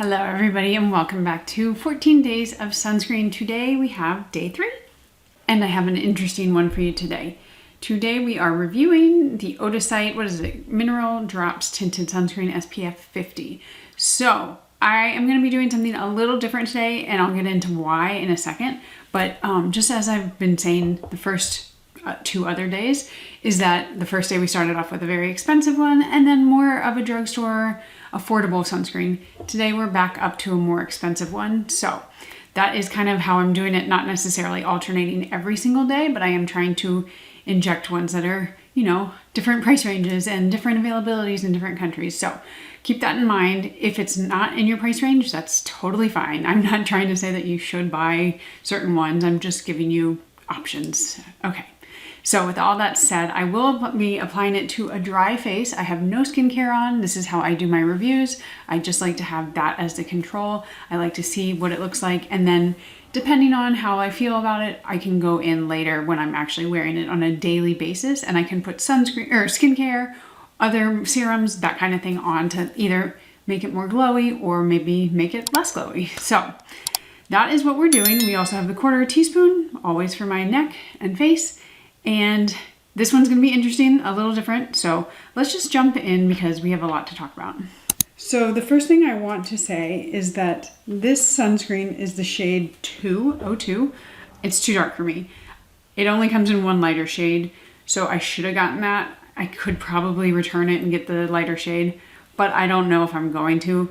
Hello everybody and welcome back to 14 Days of Sunscreen. Today we have day 3 and I have an interesting one for you today. Today we are reviewing the Odacité, Mineral Drops Tinted Sunscreen SPF 50. So I am going to be doing something a little different today and I'll get into why in a second. But just as I've been saying the first 2 other days, is that the first day we started off with a very expensive one and then more of a drugstore affordable sunscreen. Today we're back up to a more expensive one. So that is kind of how I'm doing it, not necessarily alternating every single day, but I am trying to inject ones that are, you know, different price ranges and different availabilities in different countries. So keep that in mind. If it's not in your price range, that's totally fine. I'm not trying to say that you should buy certain ones. I'm just giving you options. Okay. So with all that said, I will be applying it to a dry face. I have no skincare on. This is how I do my reviews. I just like to have that as the control. I like to see what it looks like. And then depending on how I feel about it, I can go in later when I'm actually wearing it on a daily basis and I can put sunscreen or skincare, other serums, that kind of thing on to either make it more glowy or maybe make it less glowy. So that is what we're doing. We also have the 1/4 teaspoon, always for my neck and face. And this one's gonna be interesting, a little different. So let's just jump in because we have a lot to talk about. So the first thing I want to say is that this sunscreen is the shade 202. It's too dark for me. It only comes in one lighter shade. So I should have gotten that. I could probably return it and get the lighter shade, but I don't know if I'm going to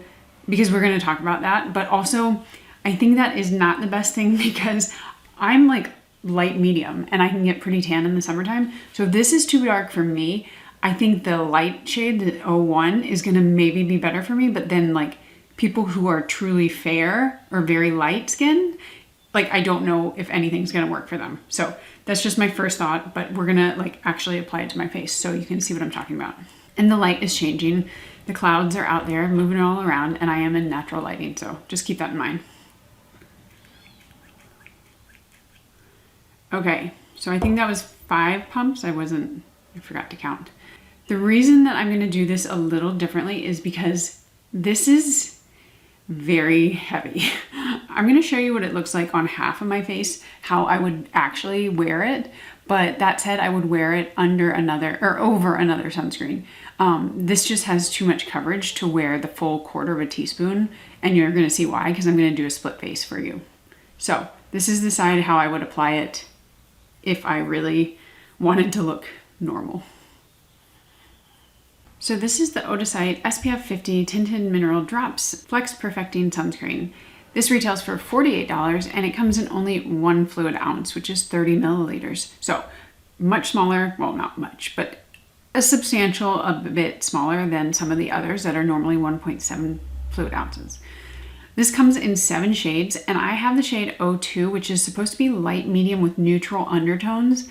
because we're gonna talk about that. But also I think that is not the best thing because I'm like light medium and I can get pretty tan in the summertime. So if this is too dark for me, I think the light shade, the 01, is gonna maybe be better for me. But then like people who are truly fair or very light skinned, like I don't know if anything's gonna work for them. So that's just my first thought, but we're gonna like actually apply it to my face so you can see what I'm talking about. And the light is changing. The clouds are out there moving all around and I am in natural lighting. So just keep that in mind. Okay, so I think that was 5 pumps. I forgot to count. The reason that I'm gonna do this a little differently is because this is very heavy. I'm gonna show you what it looks like on half of my face, how I would actually wear it. But that said, I would wear it under another or over another sunscreen. This just has too much coverage to wear the full 1/4 teaspoon, and you're gonna see why, because I'm gonna do a split face for you. So this is the side how I would apply it if I really wanted to look normal. So this is the Odacité SPF 50 Tinted Mineral Drops Flex Perfecting Sunscreen. This retails for $48 and it comes in only 1 fluid ounce, which is 30 milliliters. So much smaller, well, not much, but a bit smaller than some of the others that are normally 1.7 fluid ounces. This comes in 7 shades and I have the shade 02, which is supposed to be light medium with neutral undertones.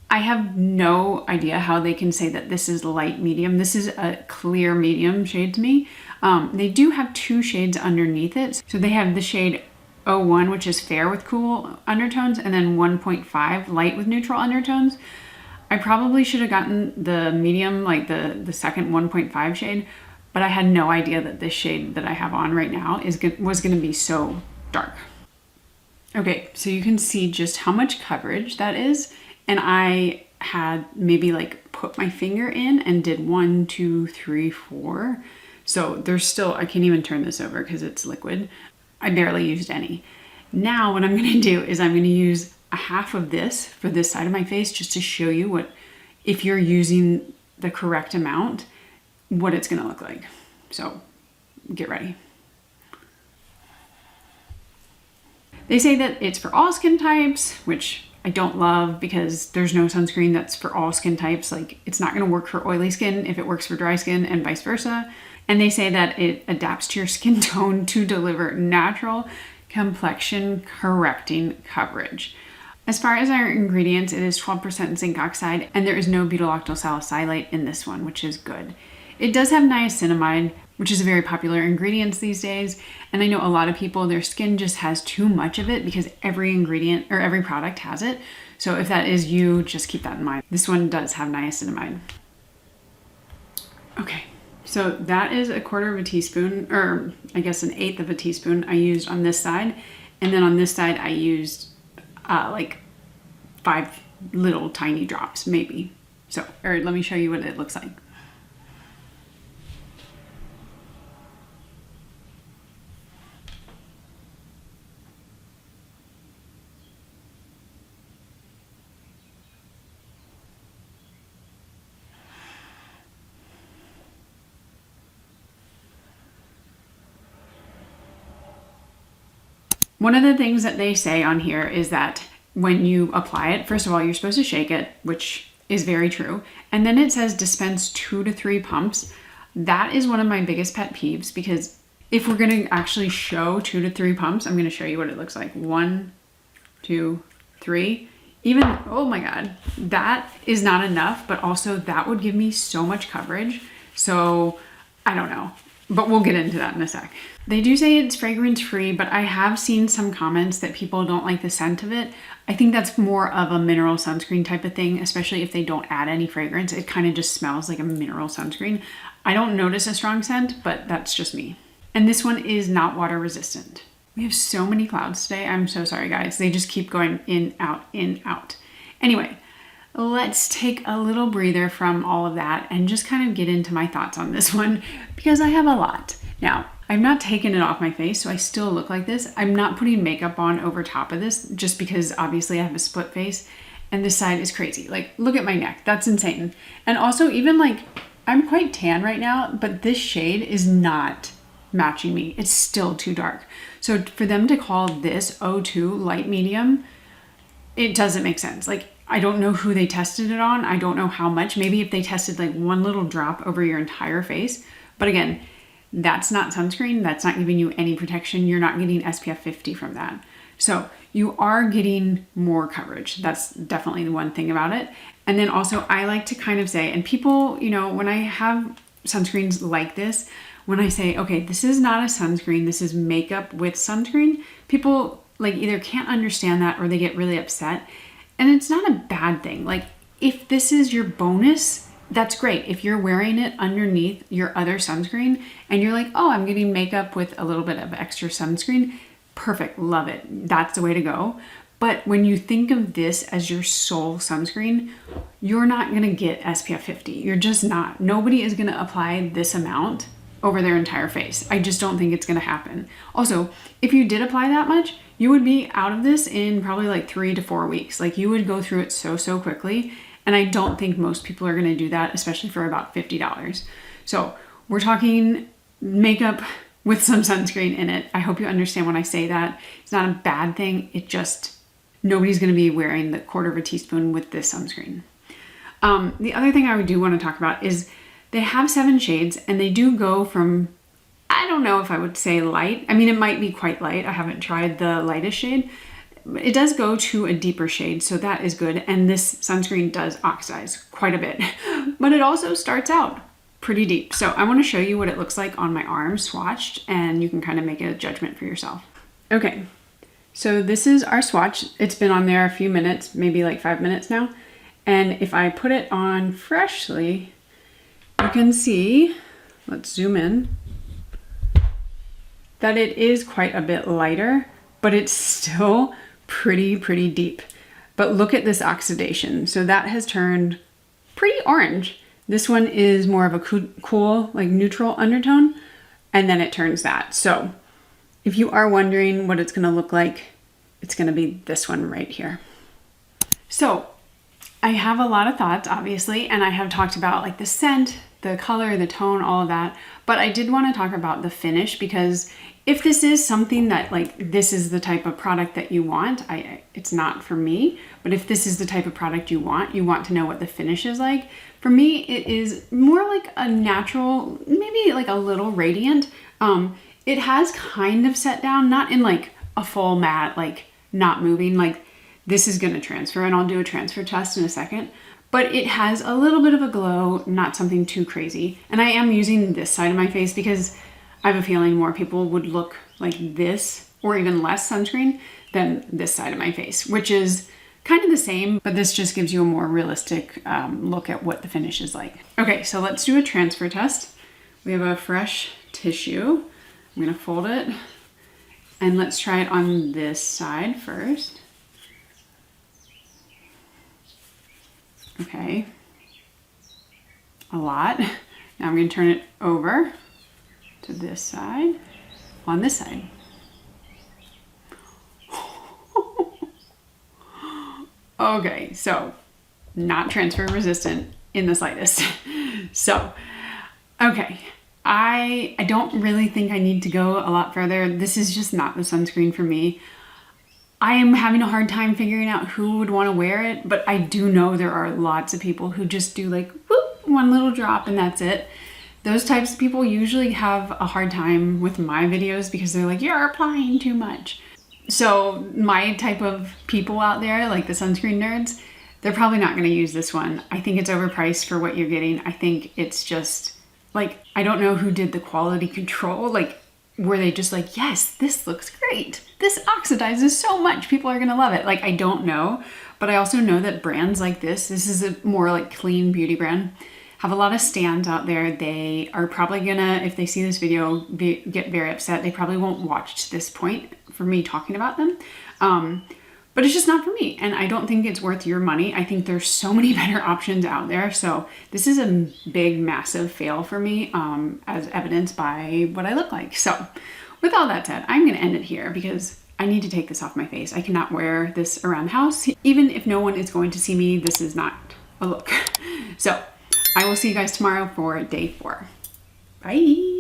I have no idea how they can say that this is light medium. This is a clear medium shade to me. They do have 2 shades underneath it. So they have the shade 01, which is fair with cool undertones, and then 1.5 light with neutral undertones. I probably should have gotten the medium, like the second 1.5 shade, but I had no idea that this shade that I have on right now was gonna be so dark. Okay, so you can see just how much coverage that is. And I had maybe like put my finger in and did 1, 2, 3, 4. So there's still, I can't even turn this over because it's liquid. I barely used any. Now what I'm gonna do is I'm gonna use a half of this for this side of my face just to show you what, if you're using the correct amount, what it's gonna look like. So get ready. They say that it's for all skin types, which I don't love because there's no sunscreen that's for all skin types. Like it's not gonna work for oily skin if it works for dry skin and vice versa. And they say that it adapts to your skin tone to deliver natural complexion correcting coverage. As far as our ingredients, it is 12% zinc oxide and there is no butyl salicylate in this one, which is good. It does have niacinamide, which is a very popular ingredient these days. And I know a lot of people, their skin just has too much of it because every ingredient or every product has it. So if that is you, just keep that in mind. This one does have niacinamide. Okay, So that is 1/4 teaspoon, or I guess 1/8 of a teaspoon I used on this side. And then on this side I used like 5 little tiny drops maybe. So, or let me show you what it looks like. One of the things that they say on here is that when you apply it, first of all, you're supposed to shake it, which is very true. And then it says dispense 2 to 3 pumps. That is one of my biggest pet peeves, because if we're going to actually show 2 to 3 pumps, I'm going to show you what it looks like. 1, 2, 3. Even, oh my God, that is not enough, but also that would give me so much coverage. So I don't know, but we'll get into that in a sec. They do say it's fragrance free, but I have seen some comments that people don't like the scent of it. I think that's more of a mineral sunscreen type of thing, especially if they don't add any fragrance. It kind of just smells like a mineral sunscreen. I don't notice a strong scent, but that's just me. And this one is not water resistant. We have so many clouds today. I'm so sorry, guys. They just keep going in, out, in, out. Anyway, let's take a little breather from all of that and just kind of get into my thoughts on this one, because I have a lot. Now, I've not taken it off my face, so I still look like this. I'm not putting makeup on over top of this just because obviously I have a split face and this side is crazy. Like, look at my neck. That's insane. And also, even like, I'm quite tan right now, but this shade is not matching me. It's still too dark. So for them to call this O2 light medium, it doesn't make sense. Like, I don't know who they tested it on. I don't know how much. Maybe if they tested like one little drop over your entire face. But again, that's not sunscreen. That's not giving you any protection. You're not getting SPF 50 from that. So you are getting more coverage. That's definitely the one thing about it. And then also I like to kind of say, and people, you know, when I have sunscreens like this, when I say, okay, this is not a sunscreen, this is makeup with sunscreen, people like either can't understand that or they get really upset. And it's not a bad thing. Like, if this is your bonus, that's great. If you're wearing it underneath your other sunscreen and you're like, oh, I'm getting makeup with a little bit of extra sunscreen, perfect, love it. That's the way to go. But when you think of this as your sole sunscreen, you're not gonna get SPF 50. You're just not. Nobody is gonna apply this amount over their entire face. I just don't think it's gonna happen. Also, if you did apply that much, you would be out of this in probably like 3 to 4 weeks. Like, you would go through it so quickly. And I don't think most people are gonna do that, especially for about $50. So we're talking makeup with some sunscreen in it. I hope you understand when I say that. It's not a bad thing. It just, nobody's gonna be wearing the 1/4 teaspoon with this sunscreen. The other thing I do wanna talk about is they have 7 shades and they do go from, I don't know if I would say light. I mean, it might be quite light. I haven't tried the lightest shade. It does go to a deeper shade, so that is good. And this sunscreen does oxidize quite a bit, but it also starts out pretty deep. So I want to show you what it looks like on my arm swatched, and you can kind of make a judgment for yourself. Okay, so this is our swatch. It's been on there a few minutes, maybe like 5 minutes now. And if I put it on freshly, you can see, let's zoom in, that it is quite a bit lighter, but it's still pretty deep. But look at this oxidation. So that has turned pretty orange. This one is more of a cool, like neutral undertone, and then it turns that. So if you are wondering what it's gonna look like, it's gonna be this one right here. So I have a lot of thoughts, obviously, and I have talked about like the scent, the color, the tone, all of that. But I did want to talk about the finish, because if this is something that like, this is the type of product that you want, it's not for me, but if this is the type of product you want to know what the finish is like. For me, it is more like a natural, maybe like a little radiant. It has kind of set down, not in like a full matte, like not moving, like this is going to transfer, and I'll do a transfer test in a second. But it has a little bit of a glow, not something too crazy. And I am using this side of my face because I have a feeling more people would look like this, or even less sunscreen, than this side of my face, which is kind of the same, but this just gives you a more realistic look at what the finish is like. Okay, so let's do a transfer test. We have a fresh tissue. I'm gonna fold it and let's try it on this side first. Okay, a lot. Now I'm gonna turn it over to this side, on this side. Okay, so not transfer resistant in the slightest. So, okay, I don't really think I need to go a lot further. This is just not the sunscreen for me. I am having a hard time figuring out who would want to wear it, but I do know there are lots of people who just do like, whoop, one little drop and that's it. Those types of people usually have a hard time with my videos because they're like, you're applying too much. So my type of people out there, like the sunscreen nerds, they're probably not going to use this one. I think it's overpriced for what you're getting. I think it's just like, I don't know who did the quality control. Like, were they just like, yes, this looks great. This oxidizes so much. People are going to love it. Like, I don't know. But I also know that brands like this is a more like clean beauty brand, have a lot of stands out there. They are probably gonna, if they see this video, get very upset. They probably won't watch to this point for me talking about them. But it's just not for me. And I don't think it's worth your money. I think there's so many better options out there. So this is a big, massive fail for me, as evidenced by what I look like. So with all that said, I'm gonna end it here because I need to take this off my face. I cannot wear this around the house. Even if no one is going to see me, this is not a look. So I will see you guys tomorrow for day 4. Bye.